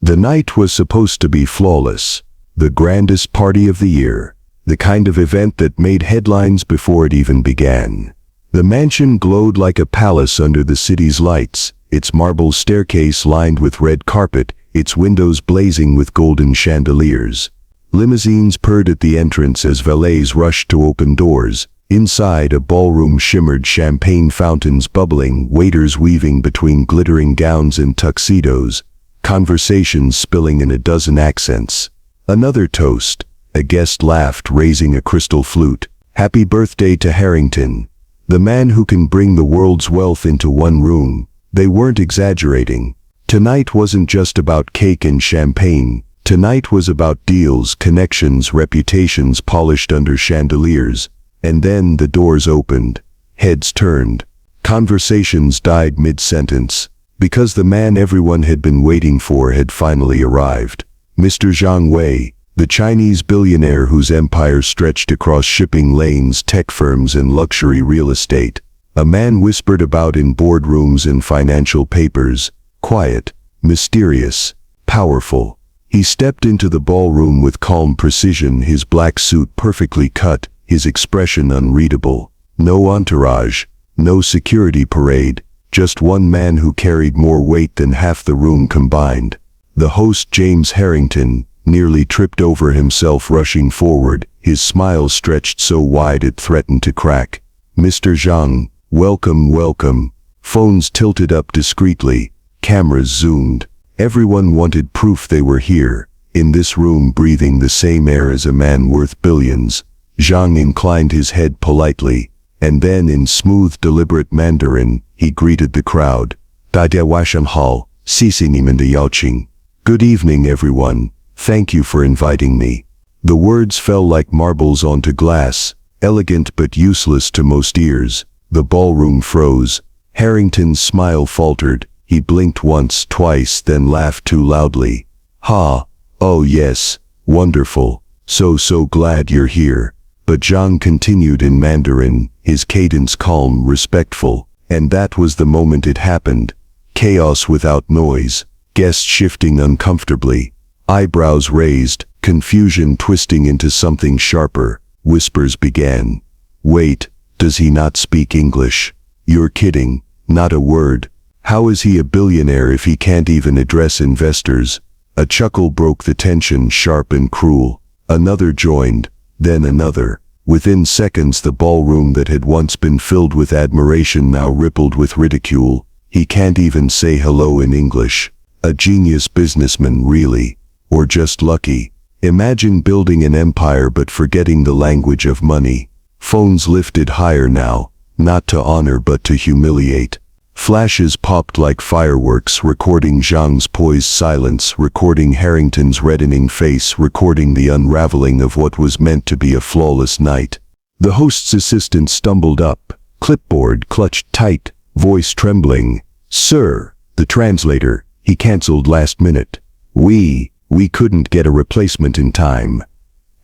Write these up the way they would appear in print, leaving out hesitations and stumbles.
The night was supposed to be flawless, the grandest party of the year, the kind of event that made headlines before it even began. The mansion glowed like a palace under the city's lights, its marble staircase lined with red carpet, its windows blazing with golden chandeliers. Limousines purred at the entrance as valets rushed to open doors. Inside, a ballroom shimmered, champagne fountains bubbling, waiters weaving between glittering gowns and tuxedos, conversations spilling in a dozen accents. Another toast. A guest laughed, raising a crystal flute. Happy birthday to Harrington, the man who can bring the world's wealth into one room. They weren't exaggerating. Tonight wasn't just about cake and champagne. Tonight was about deals, connections, reputations polished under chandeliers. And then the doors opened. Heads turned. Conversations died mid-sentence. Because the man everyone had been waiting for had finally arrived. Mr. Zhang Wei, the Chinese billionaire whose empire stretched across shipping lanes, tech firms, and luxury real estate. A man whispered about in boardrooms and financial papers. Quiet, mysterious, powerful. He stepped into the ballroom with calm precision, his black suit perfectly cut, his expression unreadable. No entourage, no security parade, just one man who carried more weight than half the room combined. The host, James Harrington, nearly tripped over himself rushing forward, his smile stretched so wide it threatened to crack. Mr. Zhang, welcome, welcome. Phones tilted up discreetly, cameras zoomed. Everyone wanted proof they were here, in this room, breathing the same air as a man worth billions. Zhang inclined his head politely, and then in smooth, deliberate Mandarin, he greeted the crowd. 大家晚上好，谢谢你们的邀请. Good evening, everyone. Thank you for inviting me. The words fell like marbles onto glass, elegant but useless to most ears. The ballroom froze. Harrington's smile faltered. He blinked once, twice, then laughed too loudly. Ha! Oh yes, wonderful. So glad you're here. But Zhang continued in Mandarin, his cadence calm, respectful. And that was the moment it happened. Chaos without noise. Guests shifting uncomfortably. Eyebrows raised, confusion twisting into something sharper. Whispers began. Wait, does he not speak English? You're kidding, not a word. How is he a billionaire if he can't even address investors? A chuckle broke the tension, sharp and cruel. Another joined, then another. Within seconds, the ballroom that had once been filled with admiration now rippled with ridicule. He can't even say hello in English. A genius businessman, really. Or just lucky. Imagine building an empire but forgetting the language of money. Phones lifted higher now, not to honor but to humiliate. Flashes popped like fireworks, recording Zhang's poised silence, recording Harrington's reddening face, recording the unraveling of what was meant to be a flawless night. The host's assistant stumbled up, clipboard clutched tight, voice trembling. Sir, the translator, he cancelled last minute. We couldn't get a replacement in time.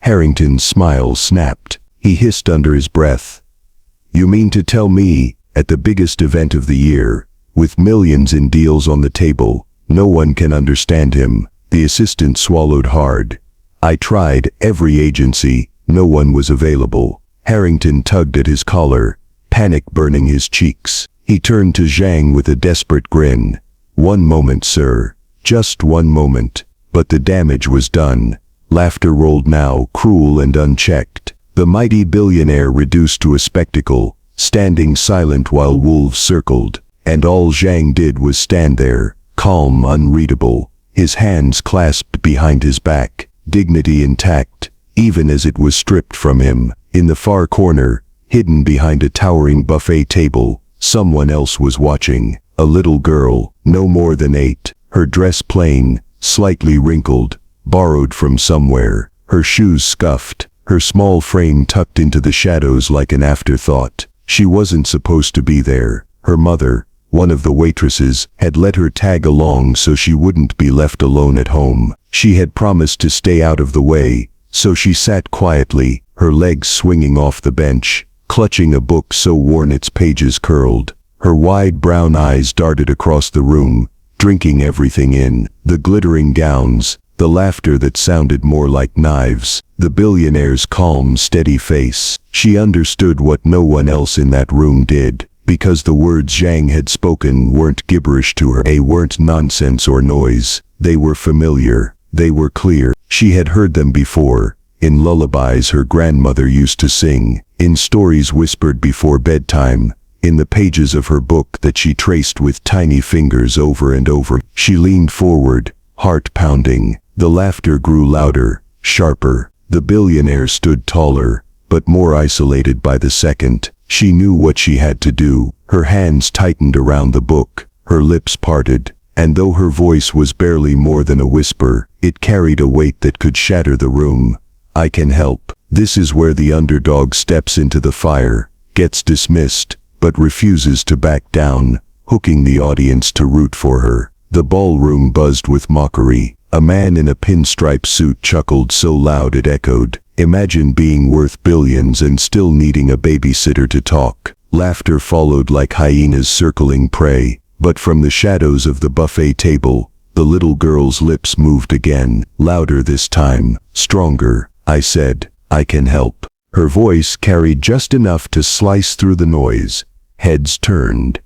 Harrington's smile snapped. He hissed under his breath. You mean to tell me, at the biggest event of the year, with millions in deals on the table, no one can understand him? The assistant swallowed hard. I tried every agency, no one was available. Harrington tugged at his collar, panic burning his cheeks. He turned to Zhang with a desperate grin. One moment, sir. Just one moment. But the damage was done. Laughter rolled now, cruel and unchecked. The mighty billionaire reduced to a spectacle, standing silent while wolves circled. And all Zhang did was stand there, calm, unreadable, his hands clasped behind his back, dignity intact, even as it was stripped from him. In the far corner, hidden behind a towering buffet table, someone else was watching. A little girl, no more than 8, her dress plain, slightly wrinkled, borrowed from somewhere, her shoes scuffed, her small frame tucked into the shadows like an afterthought. She wasn't supposed to be there. Her mother, one of the waitresses, had let her tag along so she wouldn't be left alone at home. She had promised to stay out of the way, so she sat quietly, her legs swinging off the bench, clutching a book so worn its pages curled. Her wide brown eyes darted across the room, drinking everything in, the glittering gowns, the laughter that sounded more like knives, the billionaire's calm, steady face. She understood what no one else in that room did, because the words Zhang had spoken weren't gibberish to her. They weren't nonsense or noise. They were familiar. They were clear. She had heard them before, in lullabies her grandmother used to sing, in stories whispered before bedtime, in the pages of her book that she traced with tiny fingers over and over. She leaned forward, heart pounding. The laughter grew louder, sharper. The billionaire stood taller, but more isolated by the second. She knew what she had to do. Her hands tightened around the book, her lips parted, and though her voice was barely more than a whisper, it carried a weight that could shatter the room. I can help. This is where the underdog steps into the fire, gets dismissed, but refuses to back down, hooking the audience to root for her. The ballroom buzzed with mockery. A man in a pinstripe suit chuckled so loud it echoed. Imagine being worth billions and still needing a babysitter to talk. Laughter followed like hyenas circling prey, but from the shadows of the buffet table, the little girl's lips moved again, louder this time, stronger. I said, I can help. Her voice carried just enough to slice through the noise. Heads turned.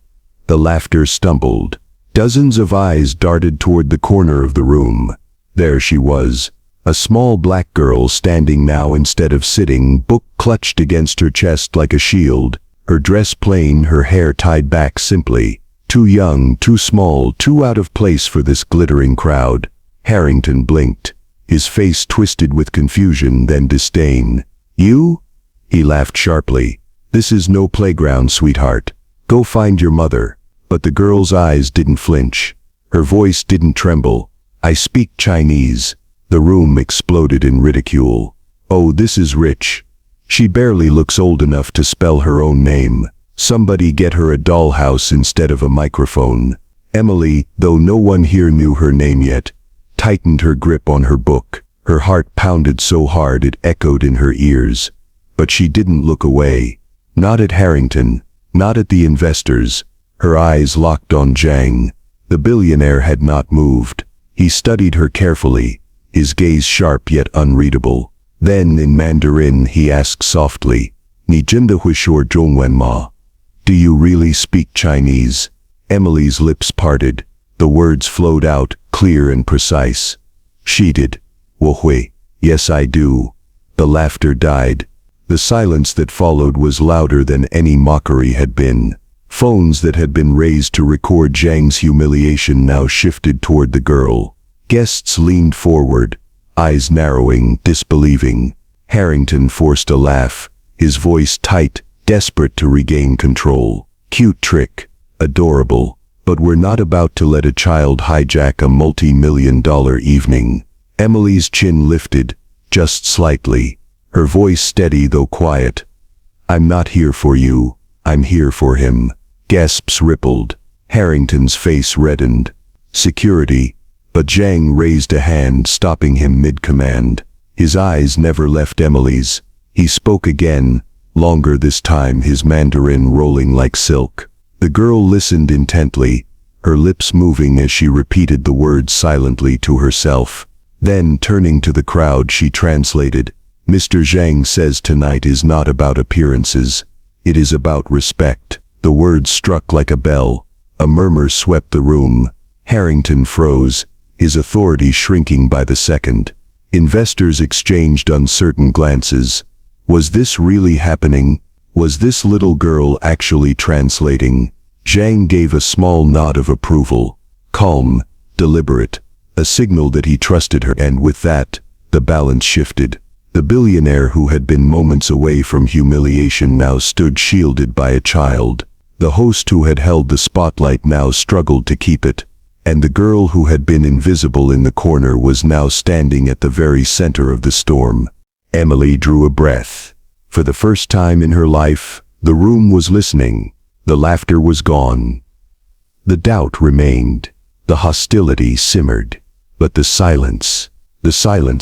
The laughter stumbled. Dozens of eyes darted toward the corner of the room. There she was, a small black girl standing now instead of sitting, book clutched against her chest like a shield, her dress plain, her hair tied back simply. Too young, too small, too out of place for this glittering crowd. Harrington blinked, his face twisted with confusion, then disdain. You? He laughed sharply. This is no playground, sweetheart. Go find your mother. But the girl's eyes didn't flinch. Her voice didn't tremble. I speak Chinese. The room exploded in ridicule. Oh, this is rich. She barely looks old enough to spell her own name. Somebody get her a dollhouse instead of a microphone. Emily, though no one here knew her name yet, tightened her grip on her book. Her heart pounded so hard it echoed in her ears. But she didn't look away. Not at Harrington. Not at the investors. Her eyes locked on Zhang. The billionaire had not moved. He studied her carefully, his gaze sharp yet unreadable. Then in Mandarin he asked softly, "Ni zhen de hui shuo zhongwen ma?" Do you really speak Chinese? Emily's lips parted. The words flowed out, clear and precise. She did. "Wo hui." Yes, I do. The laughter died. The silence that followed was louder than any mockery had been. Phones that had been raised to record Zhang's humiliation now shifted toward the girl. Guests leaned forward, eyes narrowing, disbelieving. Harrington forced a laugh, his voice tight, desperate to regain control. Cute trick, adorable, but we're not about to let a child hijack a multi-million-dollar evening. Emily's chin lifted, just slightly, her voice steady though quiet. I'm not here for you, I'm here for him. Gasps rippled. Harrington's face reddened. Security. But Zhang raised a hand, stopping him mid-command. His eyes never left Emily's. He spoke again, longer this time, his Mandarin rolling like silk. The girl listened intently, her lips moving as she repeated the words silently to herself. Then, turning to the crowd, she translated, "Mr. Zhang says tonight is not about appearances. It is about respect." The words struck like a bell. A murmur swept the room. Harrington froze, his authority shrinking by the second. Investors exchanged uncertain glances. Was this really happening? Was this little girl actually translating? Zhang gave a small nod of approval. Calm, deliberate, a signal that he trusted her, and with that, the balance shifted. The billionaire who had been moments away from humiliation now stood shielded by a child. The host who had held the spotlight now struggled to keep it, and the girl who had been invisible in the corner was now standing at the very center of the storm. Emily drew a breath. For the first time in her life, the room was listening. The laughter was gone. The doubt remained. The hostility simmered. But the silence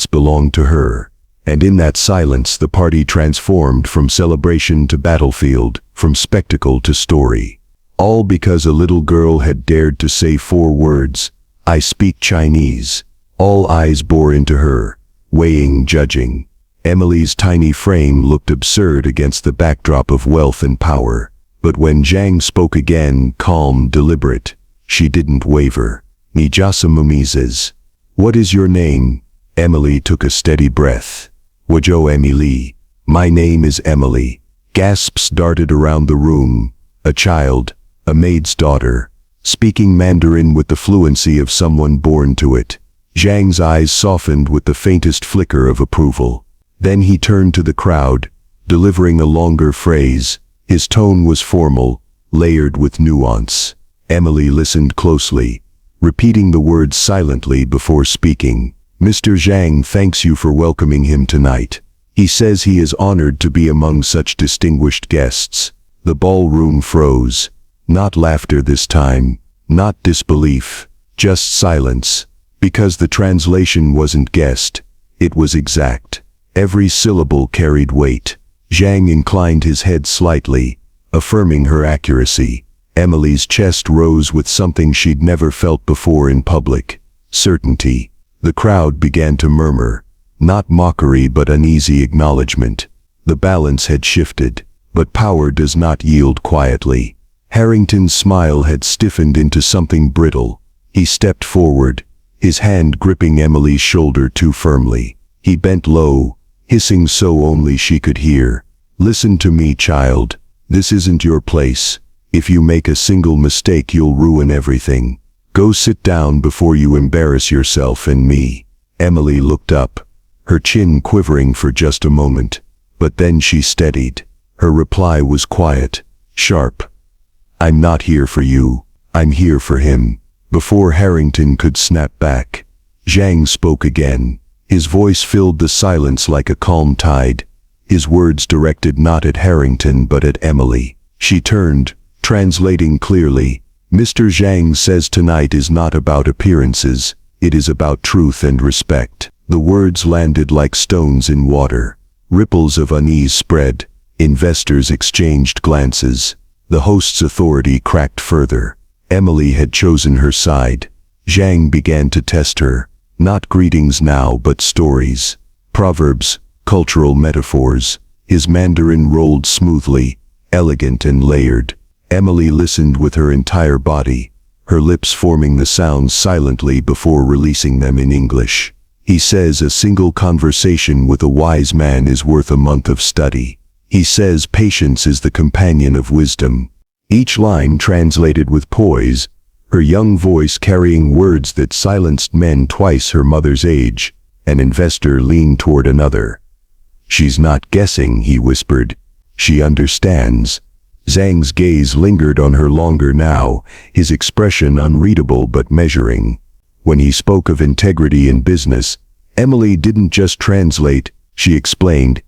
belonged to her. And in that silence the party transformed from celebration to battlefield, from spectacle to story. All because a little girl had dared to say 4 words, "I speak Chinese." All eyes bore into her, weighing, judging. Emily's tiny frame looked absurd against the backdrop of wealth and power. But when Zhang spoke again, calm, deliberate, she didn't waver. "Nijasa Mumizes. What is your name?" Emily took a steady breath. "Wajo Emily. My name is Emily." Gasps darted around the room. A child, a maid's daughter, speaking Mandarin with the fluency of someone born to it. Zhang's eyes softened with the faintest flicker of approval. Then he turned to the crowd, delivering a longer phrase. His tone was formal, layered with nuance. Emily listened closely, repeating the words silently before speaking. "Mr. Zhang thanks you for welcoming him tonight. He says he is honored to be among such distinguished guests." The ballroom froze. Not laughter this time, not disbelief, just silence. Because the translation wasn't guessed, it was exact. Every syllable carried weight. Zhang inclined his head slightly, affirming her accuracy. Emily's chest rose with something she'd never felt before in public. Certainty. The crowd began to murmur. Not mockery but uneasy acknowledgement. The balance had shifted. But power does not yield quietly. Harrington's smile had stiffened into something brittle. He stepped forward, his hand gripping Emily's shoulder too firmly. He bent low, hissing so only she could hear. "Listen to me, child. This isn't your place. If you make a single mistake, you'll ruin everything. Go sit down before you embarrass yourself and me." Emily looked up, her chin quivering for just a moment. But then she steadied. Her reply was quiet, sharp. "I'm not here for you. I'm here for him." Before Harrington could snap back, Zhang spoke again. His voice filled the silence like a calm tide. His words directed not at Harrington but at Emily. She turned, translating clearly. "Mr. Zhang says tonight is not about appearances. It is about truth and respect." The words landed like stones in water. Ripples of unease spread. Investors exchanged glances. The host's authority cracked further. Emily had chosen her side. Zhang began to test her. Not greetings now but stories. Proverbs, cultural metaphors. His Mandarin rolled smoothly, elegant and layered. Emily listened with her entire body, her lips forming the sounds silently before releasing them in English. "He says a single conversation with a wise man is worth a month of study. He says patience is the companion of wisdom." Each line translated with poise, her young voice carrying words that silenced men twice her mother's age. An investor leaned toward another. "She's not guessing," he whispered. "She understands." Zhang's gaze lingered on her longer now, his expression unreadable but measuring. When he spoke of integrity in business, Emily didn't just translate, she explained.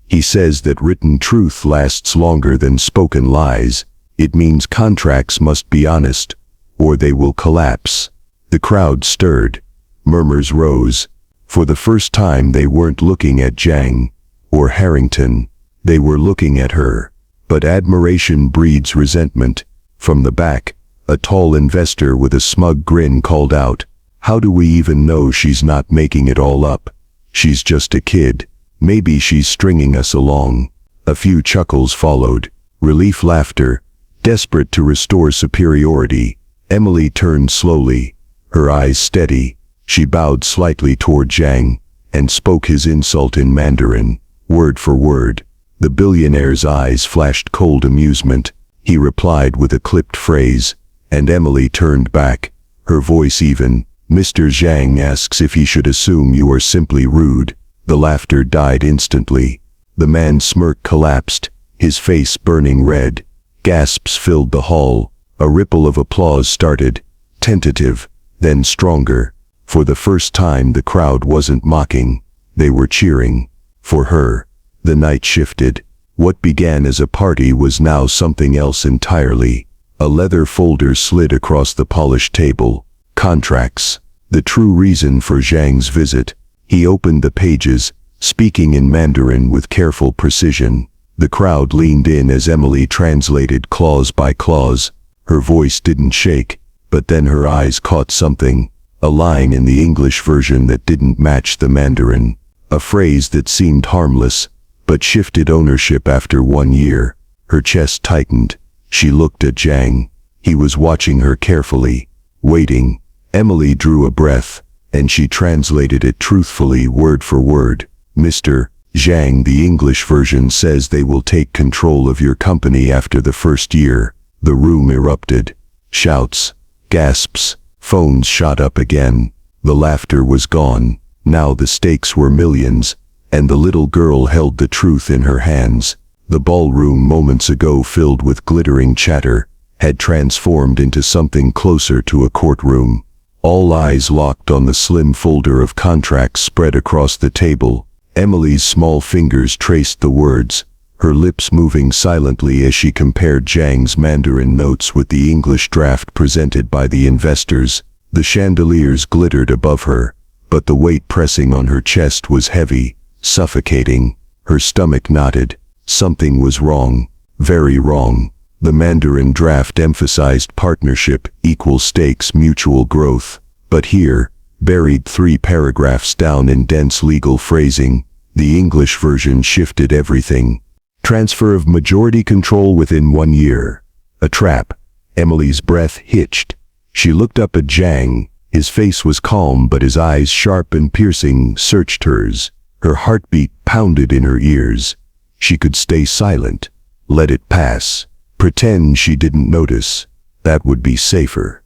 "He says that written truth lasts longer than spoken lies. It means contracts must be honest, or they will collapse." The crowd stirred. Murmurs rose. For the first time they weren't looking at Zhang or Harrington. They were looking at her. But admiration breeds resentment. From the back, a tall investor with a smug grin called out, "How do we even know she's not making it all up? She's just a kid. Maybe she's stringing us along." A few chuckles followed. Relief laughter. Desperate to restore superiority, Emily turned slowly, her eyes steady. She bowed slightly toward Zhang, and spoke his insult in Mandarin, word for word. The billionaire's eyes flashed cold amusement. He replied with a clipped phrase, and Emily turned back, her voice even. "Mr. Zhang asks if he should assume you are simply rude." The laughter died instantly. The man's smirk collapsed, his face burning red. Gasps filled the hall. A ripple of applause started, tentative, then stronger. For the first time the crowd wasn't mocking, they were cheering. For her. The night shifted. What began as a party was now something else entirely. A leather folder slid across the polished table. Contracts. The true reason for Zhang's visit. He opened the pages, speaking in Mandarin with careful precision. The crowd leaned in as Emily translated clause by clause, Her voice didn't shake, but then her eyes caught something, a line in the English version that didn't match the Mandarin, a phrase that seemed harmless, but shifted ownership after 1 year. Her chest tightened. She looked at Zhang. He was watching her carefully, waiting. Emily drew a breath, and she translated it truthfully, word for word. Mr. Zhang, the English version says they will take control of your company after the first year. The room erupted. Shouts, gasps, phones shot up again. The laughter was gone. Now the stakes were millions, and the little girl held the truth in her hands. The ballroom, moments ago filled with glittering chatter, had transformed into something closer to a courtroom. All eyes locked on the slim folder of contracts spread across the table. Emily's small fingers traced the words, her lips moving silently as she compared Zhang's Mandarin notes with the English draft presented by the investors. The chandeliers glittered above her, but the weight pressing on her chest was heavy, suffocating. Her stomach knotted. Something was wrong, very wrong. The Mandarin draft emphasized partnership, equal stakes, mutual growth. But here, buried 3 paragraphs down in dense legal phrasing, the English version shifted everything. Transfer of majority control within 1 year. A trap. Emily's breath hitched. She looked up at Zhang. His face was calm, but his eyes, sharp and piercing, searched hers. Her heartbeat pounded in her ears. She could stay silent, let it pass, pretend she didn't notice. That would be safer,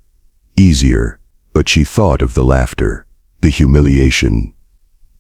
easier. But she thought of the laughter, the humiliation,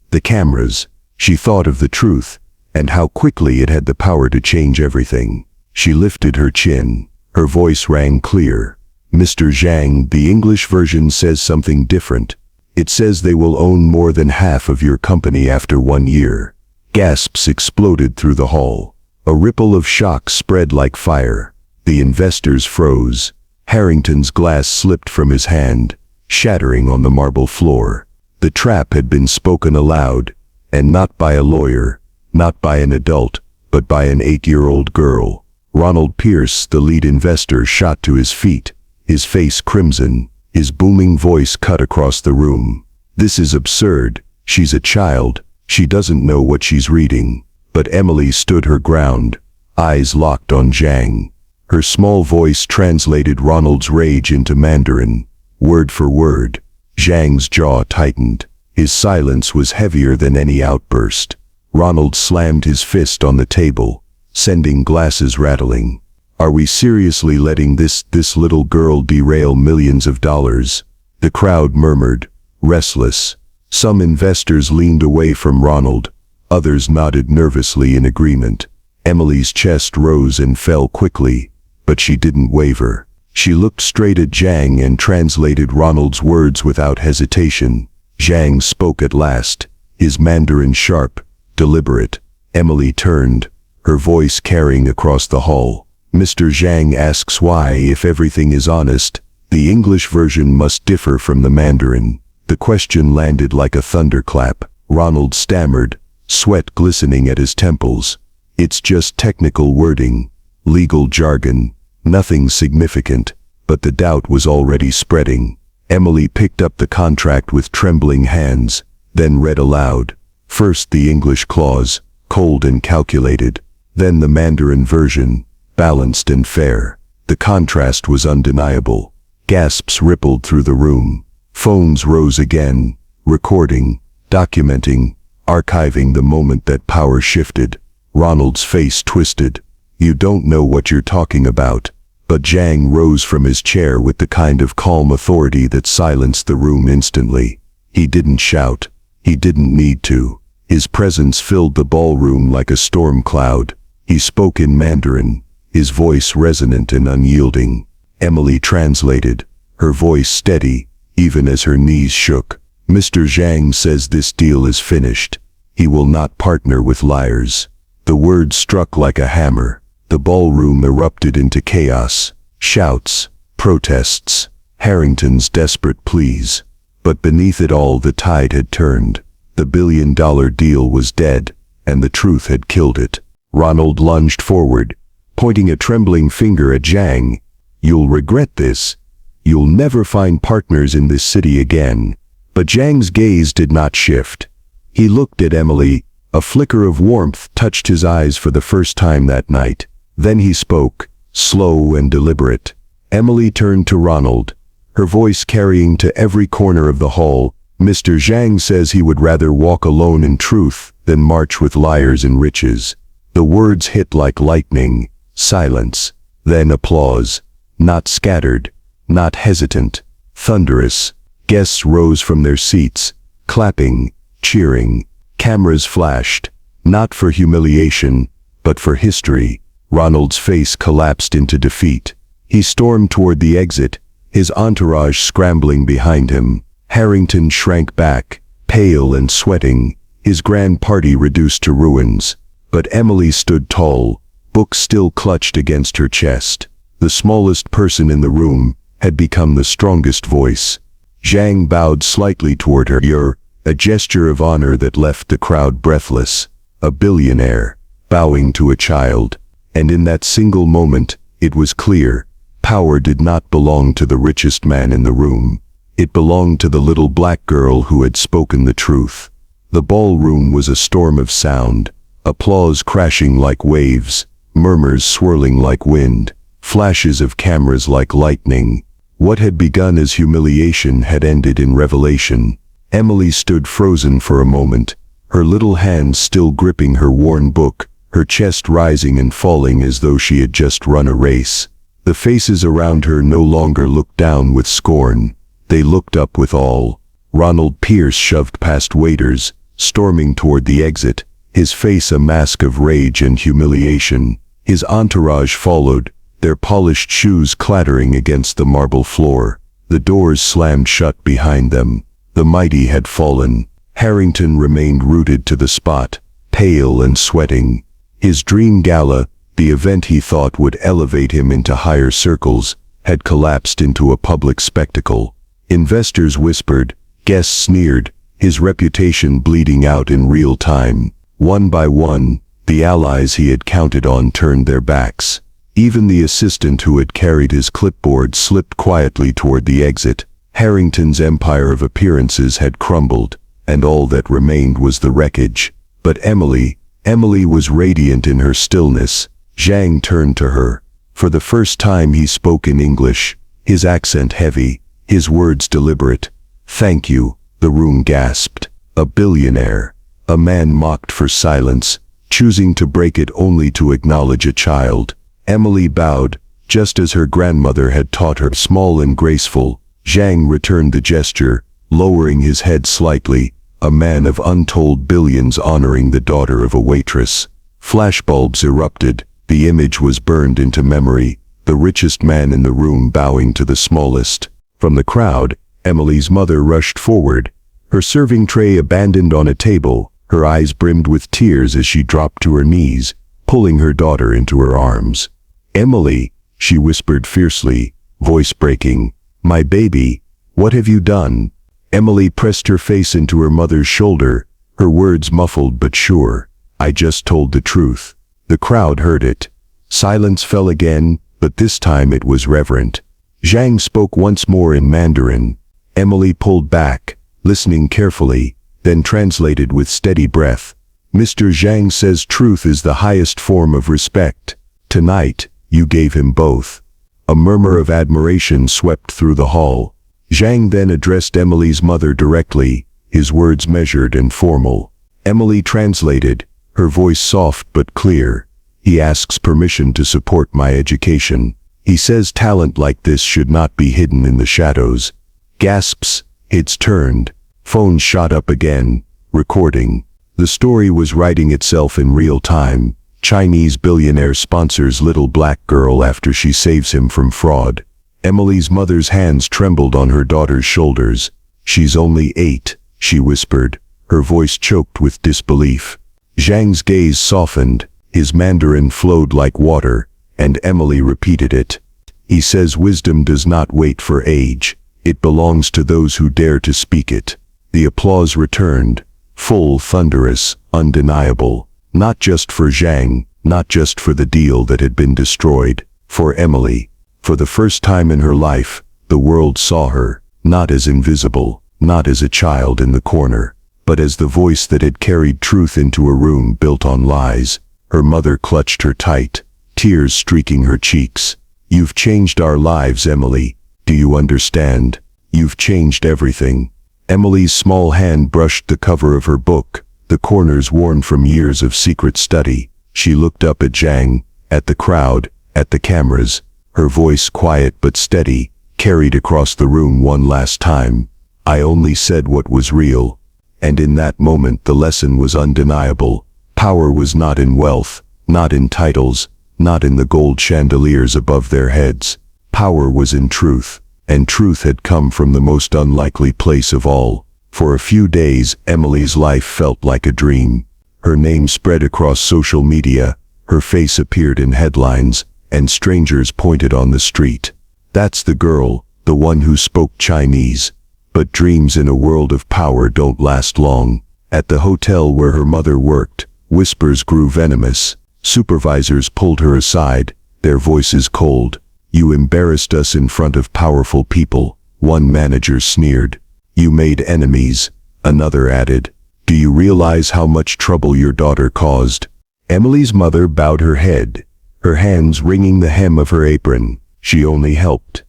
the cameras. She thought of the truth, and how quickly it had the power to change everything. She lifted her chin. Her voice rang clear. Mr. Zhang, the English version says something different. It says they will own more than half of your company after 1 year. Gasps exploded through the hall. A ripple of shock spread like fire. The investors froze. Harrington's glass slipped from his hand, shattering on the marble floor. The trap had been spoken aloud, and not by a lawyer, not by an adult, but by an 8-year-old girl. Ronald Pierce, the lead investor, shot to his feet, his face crimson, his booming voice cut across the room. This is absurd. She's a child. She doesn't know what she's reading. But Emily stood her ground, eyes locked on Zhang. Her small voice translated Ronald's rage into Mandarin, word for word. Zhang's jaw tightened. His silence was heavier than any outburst. Ronald slammed his fist on the table, sending glasses rattling. Are we seriously letting this little girl derail millions of dollars? The crowd murmured, restless. Some investors leaned away from Ronald. Others nodded nervously in agreement. Emily's chest rose and fell quickly, but she didn't waver. She looked straight at Zhang and translated Ronald's words without hesitation. Zhang spoke at last, his Mandarin sharp, deliberate. Emily turned, her voice carrying across the hall. Mr. Zhang asks why, if everything is honest, the English version must differ from the Mandarin. The question landed like a thunderclap. Ronald stammered, sweat glistening at his temples. It's just technical wording, legal jargon, nothing significant. But the doubt was already spreading. Emily picked up the contract with trembling hands, then read aloud. First the English clause, cold and calculated. Then the Mandarin version, balanced and fair. The contrast was undeniable. Gasps rippled through the room. Phones rose again, recording, documenting, archiving the moment that power shifted. Ronald's face twisted. You don't know what you're talking about. But Zhang rose from his chair with the kind of calm authority that silenced the room instantly. He didn't shout. He didn't need to. His presence filled the ballroom like a storm cloud. He spoke in Mandarin, his voice resonant and unyielding. Emily translated, her voice steady, even as her knees shook. Mr. Zhang says this deal is finished. He will not partner with liars. The words struck like a hammer. The ballroom erupted into chaos. Shouts, protests, Harrington's desperate pleas. But beneath it all the tide had turned. The billion-dollar deal was dead, and the truth had killed it. Ronald lunged forward, pointing a trembling finger at Zhang. "You'll regret this. You'll never find partners in this city again." But Zhang's gaze did not shift. He looked at Emily. A flicker of warmth touched his eyes for the first time that night. Then he spoke, slow and deliberate. Emily turned to Ronald, her voice carrying to every corner of the hall. "Mr. Zhang says he would rather walk alone in truth than march with liars and riches." The words hit like lightning. Silence. Then applause. Not scattered, not hesitant, thunderous. Guests rose from their seats, clapping, cheering. Cameras flashed, not for humiliation, but for history. Ronald's face collapsed into defeat. He stormed toward the exit, his entourage scrambling behind him. Harrington shrank back, pale and sweating, his grand party reduced to ruins. But Emily stood tall, book still clutched against her chest. The smallest person in the room had become the strongest voice. Zhang bowed slightly toward her. "You're," a gesture of honor that left the crowd breathless. A billionaire, bowing to a child. And in that single moment, it was clear, power did not belong to the richest man in the room. It belonged to the little black girl who had spoken the truth. The ballroom was a storm of sound, applause crashing like waves, murmurs swirling like wind, flashes of cameras like lightning. What had begun as humiliation had ended in revelation. Emily stood frozen for a moment, her little hands still gripping her worn book, her chest rising and falling as though she had just run a race. The faces around her no longer looked down with scorn. They looked up with awe. Ronald Pierce shoved past waiters, storming toward the exit, his face a mask of rage and humiliation. His entourage followed, their polished shoes clattering against the marble floor. The doors slammed shut behind them. The mighty had fallen. Harrington remained rooted to the spot, pale and sweating. His dream gala, the event he thought would elevate him into higher circles, had collapsed into a public spectacle. Investors whispered, guests sneered, his reputation bleeding out in real time. One by one, the allies he had counted on turned their backs. Even the assistant who had carried his clipboard slipped quietly toward the exit. Harrington's empire of appearances had crumbled, and all that remained was the wreckage. But Emily was radiant in her stillness. Zhang turned to her. For the first time he spoke in English, his accent heavy, his words deliberate. "Thank you," the room gasped. A billionaire, a man mocked for silence, choosing to break it only to acknowledge a child. Emily bowed, just as her grandmother had taught her, small and graceful. Zhang returned the gesture, lowering his head slightly, a man of untold billions honoring the daughter of a waitress. Flashbulbs erupted, the image was burned into memory, the richest man in the room bowing to the smallest. From the crowd, Emily's mother rushed forward, her serving tray abandoned on a table, her eyes brimmed with tears as she dropped to her knees, pulling her daughter into her arms. "Emily," she whispered fiercely, voice breaking, "my baby, what have you done?" Emily pressed her face into her mother's shoulder, her words muffled but sure. "I just told the truth." The crowd heard it. Silence fell again, but this time it was reverent. Zhang spoke once more in Mandarin. Emily pulled back, listening carefully, then translated with steady breath. "Mr. Zhang says truth is the highest form of respect. Tonight, you gave him both." A murmur of admiration swept through the hall. Zhang then addressed Emily's mother directly, his words measured and formal. Emily translated, her voice soft but clear. "He asks permission to support my education. He says talent like this should not be hidden in the shadows." Gasps, heads turned, phones shot up again, recording. The story was writing itself in real time. Chinese billionaire sponsors little black girl after she saves him from fraud. Emily's mother's hands trembled on her daughter's shoulders. "She's only 8, she whispered, her voice choked with disbelief. Zhang's gaze softened, his Mandarin flowed like water, and Emily repeated it. "He says wisdom does not wait for age. It belongs to those who dare to speak it." The applause returned, full, thunderous, undeniable. Not just for Zhang, not just for the deal that had been destroyed, for Emily. For the first time in her life, the world saw her, not as invisible, not as a child in the corner, but as the voice that had carried truth into a room built on lies. Her mother clutched her tight, tears streaking her cheeks. "You've changed our lives, Emily. Do you understand? You've changed everything." Emily's small hand brushed the cover of her book, the corners worn from years of secret study. She looked up at Zhang, at the crowd, at the cameras. Her voice, quiet but steady, carried across the room one last time. "I only said what was real." And in that moment the lesson was undeniable. Power was not in wealth, not in titles, not in the gold chandeliers above their heads. Power was in truth, and truth had come from the most unlikely place of all. For a few days, Emily's life felt like a dream. Her name spread across social media, her face appeared in headlines, and strangers pointed on the street. "That's the girl, the one who spoke Chinese." But dreams in a world of power don't last long. At the hotel where her mother worked, whispers grew venomous. Supervisors pulled her aside, their voices cold. "You embarrassed us in front of powerful people," one manager sneered. "You made enemies," another added. "Do you realize how much trouble your daughter caused?" Emily's mother bowed her head, her hands wringing the hem of her apron. She only helped.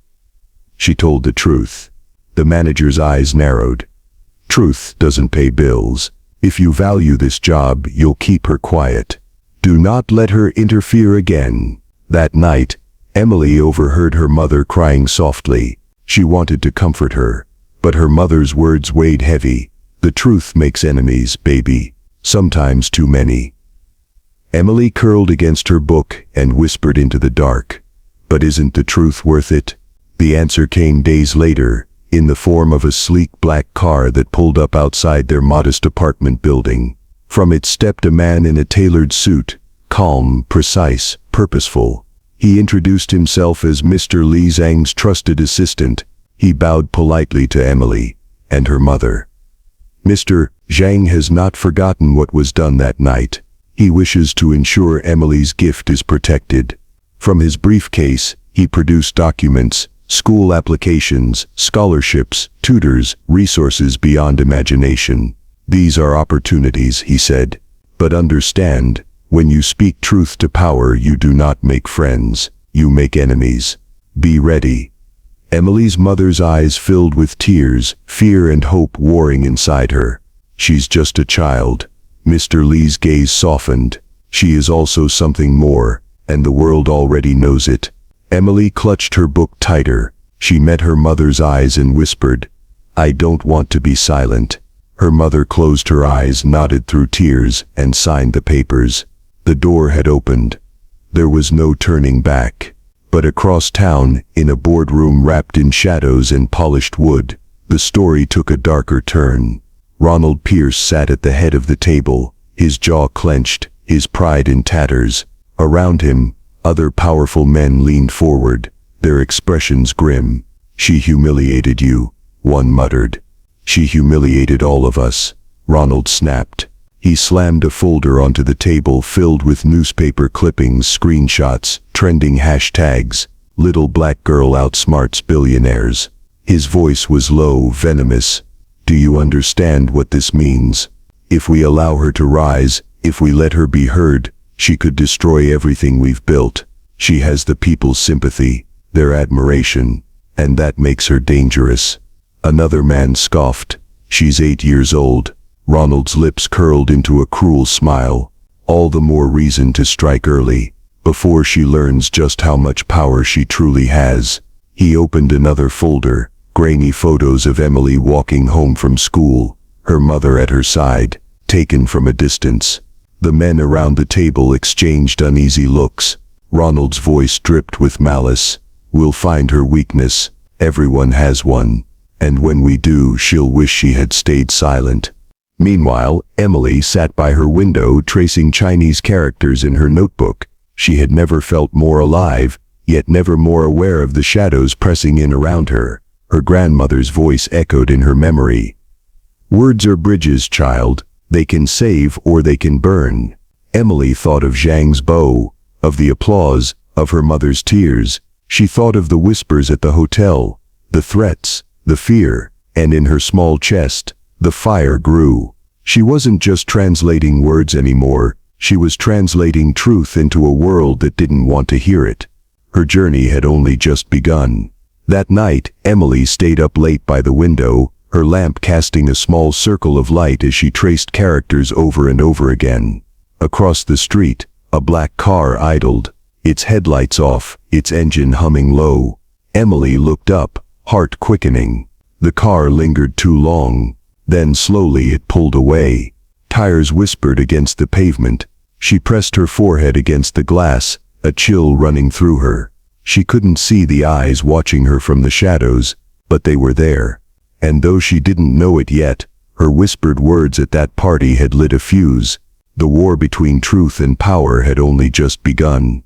She told the truth. The manager's eyes narrowed. "Truth doesn't pay bills. If you value this job, you'll keep her quiet. Do not let her interfere again." That night, Emily overheard her mother crying softly. She wanted to comfort her, but her mother's words weighed heavy. "The truth makes enemies, baby. Sometimes too many." Emily curled against her book and whispered into the dark. "But isn't the truth worth it?" The answer came days later, in the form of a sleek black car that pulled up outside their modest apartment building. From it stepped a man in a tailored suit, calm, precise, purposeful. He introduced himself as Mr. Li Zhang's trusted assistant. He bowed politely to Emily and her mother. "Mr. Zhang has not forgotten what was done that night. He wishes to ensure Emily's gift is protected." From his briefcase, he produced documents, school applications, scholarships, tutors, resources beyond imagination. "These are opportunities," he said. "But understand, when you speak truth to power, you do not make friends, you make enemies. Be ready." Emily's mother's eyes filled with tears, fear and hope warring inside her. "She's just a child." Mr. Li's gaze softened. "She is also something more, and the world already knows it." Emily clutched her book tighter. She met her mother's eyes and whispered, "I don't want to be silent." Her mother closed her eyes, nodded through tears, and signed the papers. The door had opened. There was no turning back. But across town, in a boardroom wrapped in shadows and polished wood, the story took a darker turn. Ronald Pierce sat at the head of the table, his jaw clenched, his pride in tatters. Around him, other powerful men leaned forward, their expressions grim. "She humiliated you," one muttered. "She humiliated all of us," Ronald snapped. He slammed a folder onto the table filled with newspaper clippings, screenshots, trending hashtags. "Little black girl outsmarts billionaires." His voice was low, venomous. "Do you understand what this means? If we allow her to rise, if we let her be heard, she could destroy everything we've built. She has the people's sympathy, their admiration, and that makes her dangerous." Another man scoffed. "She's 8 years old." Ronald's lips curled into a cruel smile. "All the more reason to strike early, before she learns just how much power she truly has." He opened another folder, grainy photos of Emily walking home from school, her mother at her side, taken from a distance. The men around the table exchanged uneasy looks. Ronald's voice dripped with malice. "We'll find her weakness. Everyone has one. And when we do, she'll wish she had stayed silent." Meanwhile, Emily sat by her window tracing Chinese characters in her notebook. She had never felt more alive, yet never more aware of the shadows pressing in around her. Her grandmother's voice echoed in her memory. "Words are bridges, child. They can save or they can burn." Emily thought of Zhang's bow, of the applause, of her mother's tears. She thought of the whispers at the hotel, the threats, the fear, and in her small chest, the fire grew. She wasn't just translating words anymore, she was translating truth into a world that didn't want to hear it. Her journey had only just begun. That night, Emily stayed up late by the window, her lamp casting a small circle of light as she traced characters over and over again. Across the street, a black car idled, its headlights off, its engine humming low. Emily looked up, heart quickening. The car lingered too long. Then slowly it pulled away. Tires whispered against the pavement. She pressed her forehead against the glass, a chill running through her. She couldn't see the eyes watching her from the shadows, but they were there. And though she didn't know it yet, her whispered words at that party had lit a fuse. The war between truth and power had only just begun.